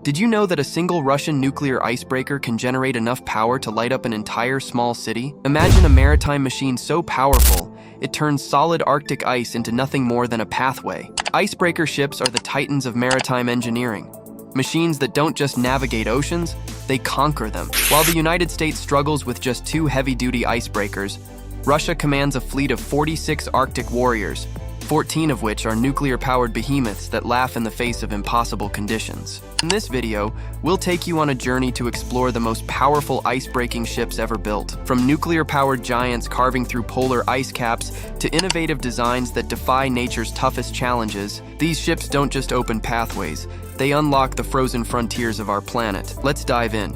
Did you know that a single Russian nuclear icebreaker can generate enough power to light up an entire small city? Imagine a maritime machine so powerful, it turns solid Arctic ice into nothing more than a pathway. Icebreaker ships are the titans of maritime engineering. Machines that don't just navigate oceans, they conquer them. While the United States struggles with just 2 heavy-duty icebreakers, Russia commands a fleet of 46 Arctic warriors, 14 of which are nuclear-powered behemoths that laugh in the face of impossible conditions. In this video, we'll take you on a journey to explore the most powerful ice-breaking ships ever built. From nuclear-powered giants carving through polar ice caps to innovative designs that defy nature's toughest challenges, these ships don't just open pathways, they unlock the frozen frontiers of our planet. Let's dive in.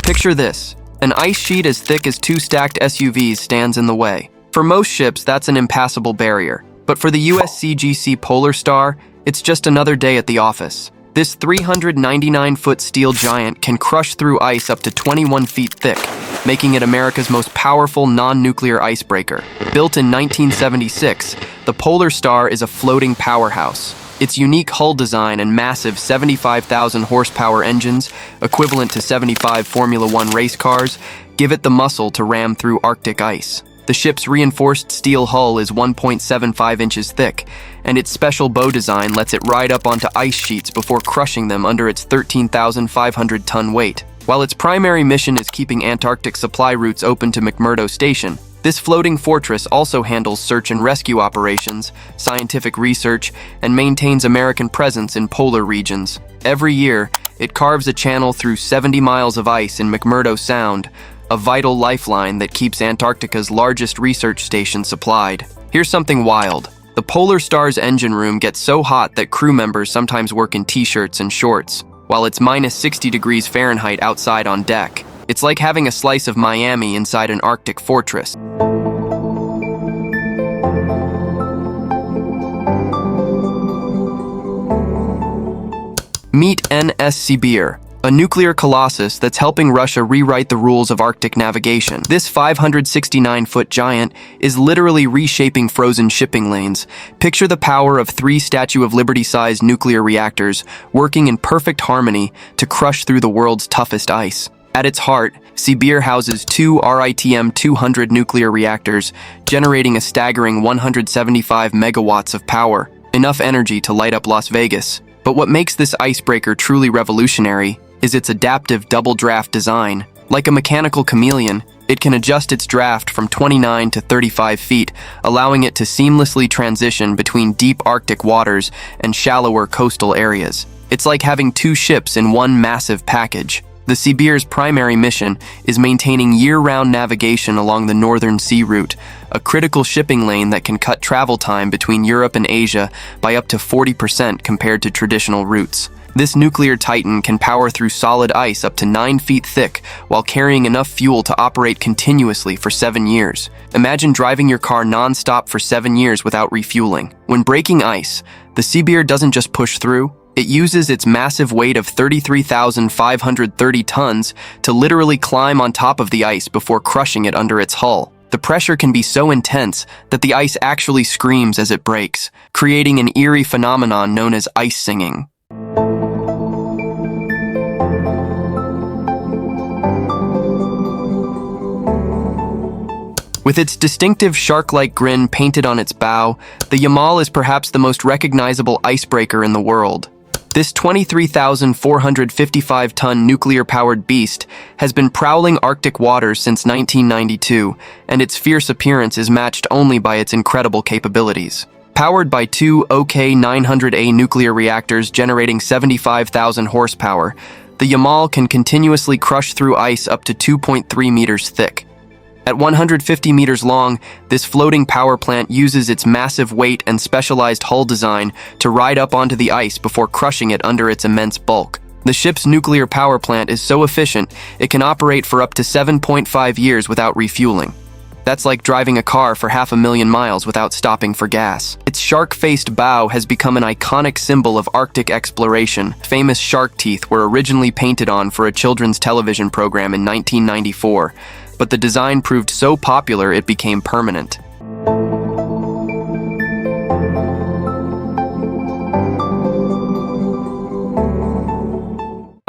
Picture this. An ice sheet as thick as 2 stacked SUVs stands in the way. For most ships, that's an impassable barrier. But for the USCGC Polar Star, it's just another day at the office. This 399-foot steel giant can crush through ice up to 21 feet thick, making it America's most powerful non-nuclear icebreaker. Built in 1976, the Polar Star is a floating powerhouse. Its unique hull design and massive 75,000 horsepower engines, equivalent to 75 Formula One race cars, give it the muscle to ram through Arctic ice. The ship's reinforced steel hull is 1.75 inches thick, and its special bow design lets it ride up onto ice sheets before crushing them under its 13,500-ton weight. While its primary mission is keeping Antarctic supply routes open to McMurdo Station, this floating fortress also handles search and rescue operations, scientific research, and maintains American presence in polar regions. Every year, it carves a channel through 70 miles of ice in McMurdo Sound, a vital lifeline that keeps Antarctica's largest research station supplied. Here's something wild. The Polar Star's engine room gets so hot that crew members sometimes work in t-shirts and shorts, while it's minus 60 degrees Fahrenheit outside on deck. It's like having a slice of Miami inside an Arctic fortress. Meet NS Sibir, a nuclear colossus that's helping Russia rewrite the rules of Arctic navigation. This 569-foot giant is literally reshaping frozen shipping lanes. Picture the power of 3 Statue of Liberty-sized nuclear reactors working in perfect harmony to crush through the world's toughest ice. At its heart, Sibir houses 2 RITM-200 nuclear reactors, generating a staggering 175 megawatts of power, enough energy to light up Las Vegas. But what makes this icebreaker truly revolutionary is its adaptive double draft design. Like a mechanical chameleon, it can adjust its draft from 29 to 35 feet, allowing it to seamlessly transition between deep Arctic waters and shallower coastal areas. It's like having 2 ships in one massive package. The Sibir's primary mission is maintaining year-round navigation along the Northern Sea Route, a critical shipping lane that can cut travel time between Europe and Asia by up to 40% compared to traditional routes. This nuclear titan can power through solid ice up to 9 feet thick while carrying enough fuel to operate continuously for 7 years. Imagine driving your car non-stop for 7 years without refueling. When breaking ice, the Sibir doesn't just push through, it uses its massive weight of 33,530 tons to literally climb on top of the ice before crushing it under its hull. The pressure can be so intense that the ice actually screams as it breaks, creating an eerie phenomenon known as ice singing. With its distinctive shark-like grin painted on its bow, the Yamal is perhaps the most recognizable icebreaker in the world. This 23,455-ton nuclear-powered beast has been prowling Arctic waters since 1992, and its fierce appearance is matched only by its incredible capabilities. Powered by 2 OK-900A nuclear reactors generating 75,000 horsepower, the Yamal can continuously crush through ice up to 2.3 meters thick. At 150 meters long, this floating power plant uses its massive weight and specialized hull design to ride up onto the ice before crushing it under its immense bulk. The ship's nuclear power plant is so efficient, it can operate for up to 7.5 years without refueling. That's like driving a car for 500,000 miles without stopping for gas. Its shark-faced bow has become an iconic symbol of Arctic exploration. Famous shark teeth were originally painted on for a children's television program in 1994, but the design proved so popular it became permanent.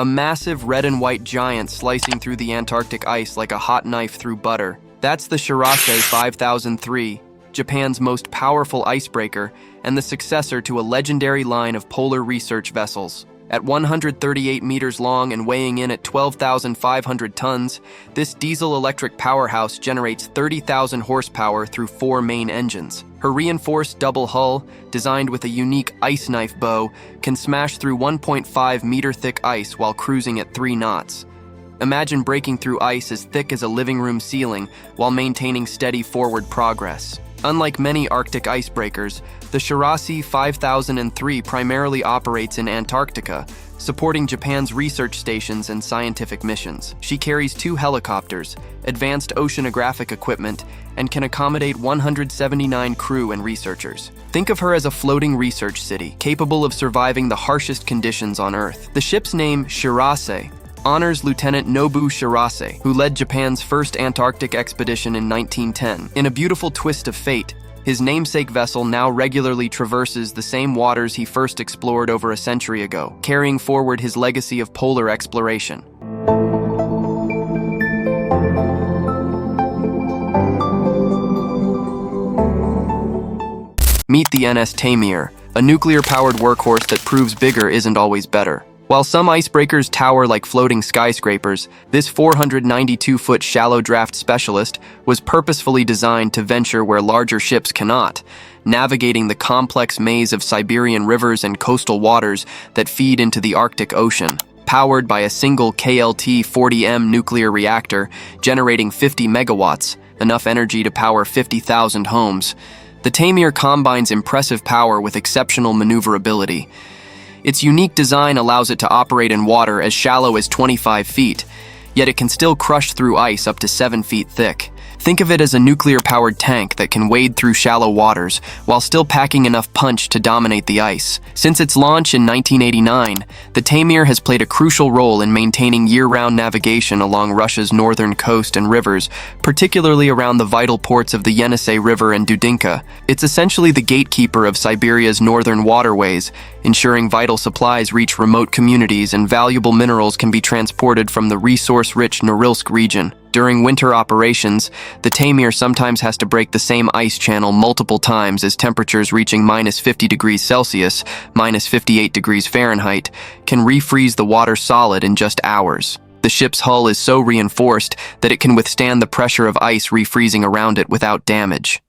massive red and white giant slicing through the Antarctic ice like a hot knife through butter. That's the Shirase 5003, Japan's most powerful icebreaker and the successor to a legendary line of polar research vessels. At 138 meters long and weighing in at 12,500 tons, this diesel-electric powerhouse generates 30,000 horsepower through 4 main engines. Her reinforced double hull, designed with a unique ice knife bow, can smash through 1.5-meter-thick ice while cruising at 3 knots. Imagine breaking through ice as thick as a living room ceiling while maintaining steady forward progress. Unlike many Arctic icebreakers, the Shirase 5003 primarily operates in Antarctica, supporting Japan's research stations and scientific missions. She carries 2 helicopters, advanced oceanographic equipment, and can accommodate 179 crew and researchers. Think of her as a floating research city, capable of surviving the harshest conditions on Earth. The ship's name, Shirase, honors Lieutenant Nobu Shirase, who led Japan's first Antarctic expedition in 1910. In a beautiful twist of fate, his namesake vessel now regularly traverses the same waters he first explored over a century ago, carrying forward his legacy of polar exploration. Meet the NS Tamir, a nuclear-powered workhorse that proves bigger isn't always better. While some icebreakers tower like floating skyscrapers, this 492-foot shallow draft specialist was purposefully designed to venture where larger ships cannot, navigating the complex maze of Siberian rivers and coastal waters that feed into the Arctic Ocean. Powered by a single KLT-40M nuclear reactor generating 50 megawatts, enough energy to power 50,000 homes, the Tamir combines impressive power with exceptional maneuverability. Its unique design allows it to operate in water as shallow as 25 feet, yet it can still crush through ice up to 7 feet thick. Think of it as a nuclear-powered tank that can wade through shallow waters while still packing enough punch to dominate the ice. Since its launch in 1989, the Tamir has played a crucial role in maintaining year-round navigation along Russia's northern coast and rivers, particularly around the vital ports of the Yenisei River and Dudinka. It's essentially the gatekeeper of Siberia's northern waterways, ensuring vital supplies reach remote communities and valuable minerals can be transported from the resource-rich Norilsk region. During winter operations, the Tamir sometimes has to break the same ice channel multiple times as temperatures reaching minus 50 degrees Celsius, minus 58 degrees Fahrenheit, can refreeze the water solid in just hours. The ship's hull is so reinforced that it can withstand the pressure of ice refreezing around it without damage.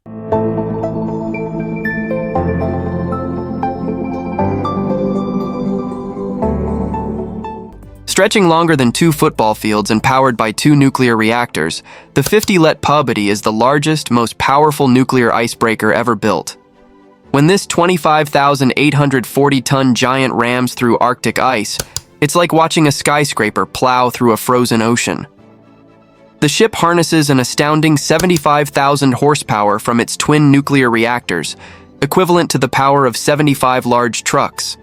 Stretching longer than 2 football fields and powered by 2 nuclear reactors, the 50-let Pubity is the largest, most powerful nuclear icebreaker ever built. When this 25,840-ton giant rams through Arctic ice, it's like watching a skyscraper plow through a frozen ocean. The ship harnesses an astounding 75,000 horsepower from its twin nuclear reactors, equivalent to the power of 75 large trucks.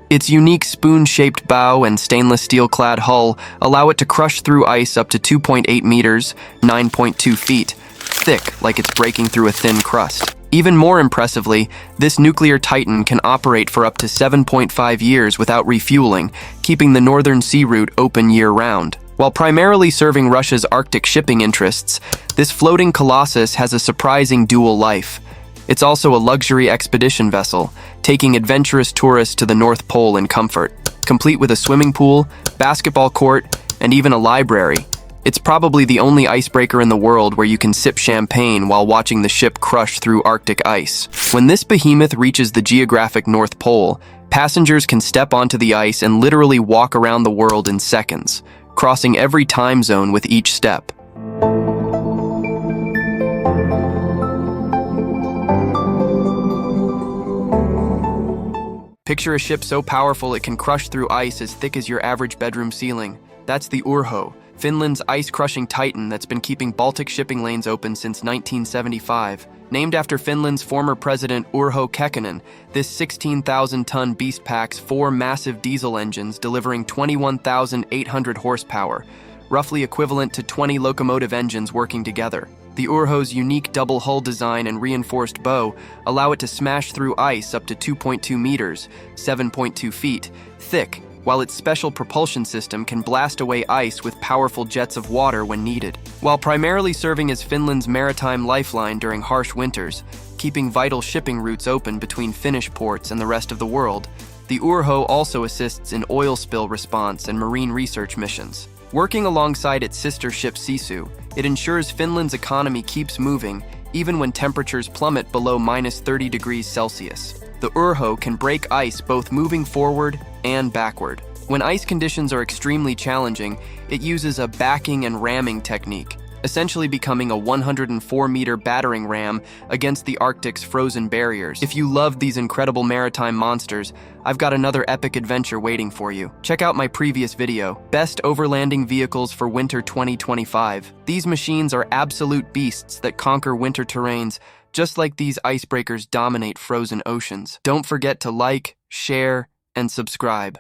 Its unique spoon-shaped bow and stainless steel-clad hull allow it to crush through ice up to 2.8 meters, 9.2 feet, thick like it's breaking through a thin crust. Even more impressively, this nuclear titan can operate for up to 7.5 years without refueling, keeping the northern sea route open year-round. While primarily serving Russia's Arctic shipping interests, this floating colossus has a surprising dual life. It's also a luxury expedition vessel, taking adventurous tourists to the North Pole in comfort. Complete with a swimming pool, basketball court, and even a library, it's probably the only icebreaker in the world where you can sip champagne while watching the ship crush through Arctic ice. When this behemoth reaches the geographic North Pole, passengers can step onto the ice and literally walk around the world in seconds, crossing every time zone with each step. Picture a ship so powerful it can crush through ice as thick as your average bedroom ceiling. That's the Urho, Finland's ice-crushing titan that's been keeping Baltic shipping lanes open since 1975. Named after Finland's former president Urho Kekkonen, this 16,000-ton beast packs 4 massive diesel engines delivering 21,800 horsepower, roughly equivalent to 20 locomotive engines working together. The Urho's unique double hull design and reinforced bow allow it to smash through ice up to 2.2 meters, 7.2 feet, thick, while its special propulsion system can blast away ice with powerful jets of water when needed. While primarily serving as Finland's maritime lifeline during harsh winters, keeping vital shipping routes open between Finnish ports and the rest of the world, the Urho also assists in oil spill response and marine research missions. Working alongside its sister ship Sisu, it ensures Finland's economy keeps moving even when temperatures plummet below -30 degrees Celsius. The Urho can break ice both moving forward and backward. When ice conditions are extremely challenging, it uses a backing and ramming technique, essentially becoming a 104-meter battering ram against the Arctic's frozen barriers. If you loved these incredible maritime monsters, I've got another epic adventure waiting for you. Check out my previous video, Best Overlanding Vehicles for Winter 2025. These machines are absolute beasts that conquer winter terrains, just like these icebreakers dominate frozen oceans. Don't forget to like, share, and subscribe.